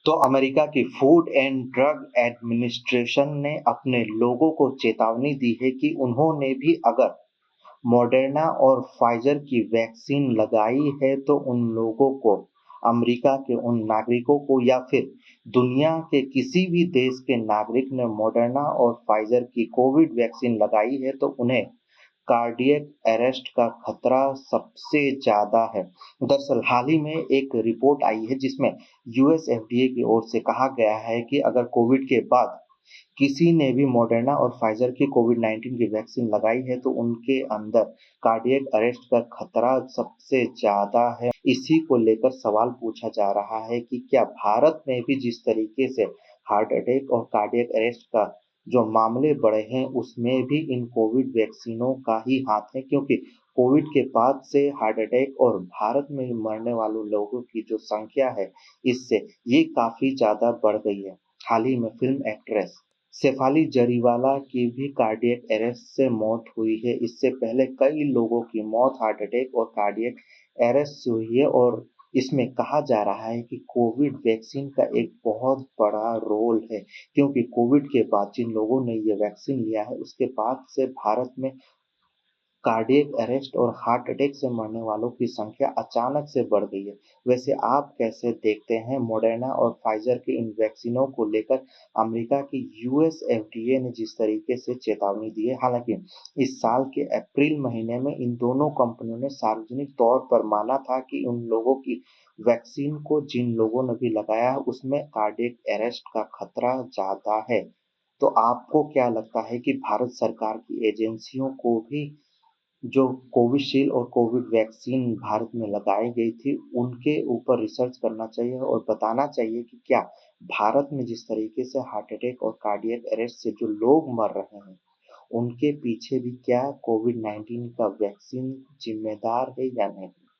तो अमेरिका की food and drug administration ने अपने लोगों को चेतावनी दी है कि उन्होंने भी अगर मॉडर्ना और फाइजर की वैक्सीन लगाई है तो उन लोगों को, अमेरिका के उन नागरिकों को या फिर दुनिया के किसी भी देश के नागरिक ने मॉडर्ना और फाइजर की कोविड वैक्सीन लगाई है तो उन्हें कार्डियक अरेस्ट का खतरा सबसे ज़्यादा है। दरअसल हाल ही में एक रिपोर्ट आई है जिसमें यूएस एफडीए की ओर से कहा गया है कि अगर कोविड के बाद किसी ने भी मॉडर्ना और फाइजर की कोविड-19 की वैक्सीन लगाई है तो उनके अंदर कार्डियक अरेस्ट का खतरा सबसे ज़्यादा है। इसी को लेकर सवाल पूछा जा रहा है कि क्या भारत में भी जिस तरीके से हार्ट अटैक और कार्डियक अरेस्ट का जो मामले बढ़े हैं उसमें भी इन कोविड वैक्सीनों का ही हाथ है, क्योंकि कोविड के बाद से हार्ट अटैक और भारत में मरने वालों लोगों की जो संख्या है इससे ये काफ़ी ज़्यादा बढ़ गई है। हाल ही में फिल्म एक्ट्रेस शेफाली जरीवाला की भी कार्डियक अरेस्ट से मौत हुई है। इससे पहले कई लोगों की मौत हार्ट अटैक और कार्डियक अरेस्ट से हुई है और इसमें कहा जा रहा है कि कोविड वैक्सीन का एक बहुत बड़ा रोल है, क्योंकि कोविड के बाद जिन लोगों ने ये वैक्सीन लिया है उसके बाद से भारत में कार्डियक अरेस्ट और हार्ट अटैक से मरने वालों की संख्या अचानक से बढ़ गई है। वैसे आप कैसे देखते हैं मॉडर्ना और फाइजर के इन वैक्सीनों को लेकर अमेरिका की यूएस एफडीए ने जिस तरीके से चेतावनी दी है? हालाँकि इस साल के अप्रैल महीने में इन दोनों कंपनियों ने सार्वजनिक तौर पर माना था कि उन लोगों की वैक्सीन को जिन लोगों ने भी लगाया है उसमें कार्डियक अरेस्ट का खतरा ज़्यादा है। तो आपको क्या लगता है कि भारत सरकार की एजेंसियों को भी जो कोविशील्ड और कोविड वैक्सीन भारत में लगाई गई थी, उनके ऊपर रिसर्च करना चाहिए और बताना चाहिए कि क्या भारत में जिस तरीके से हार्ट अटैक और कार्डियक अरेस्ट से जो लोग मर रहे हैं, उनके पीछे भी क्या कोविड-19 का वैक्सीन ज़िम्मेदार है या नहीं?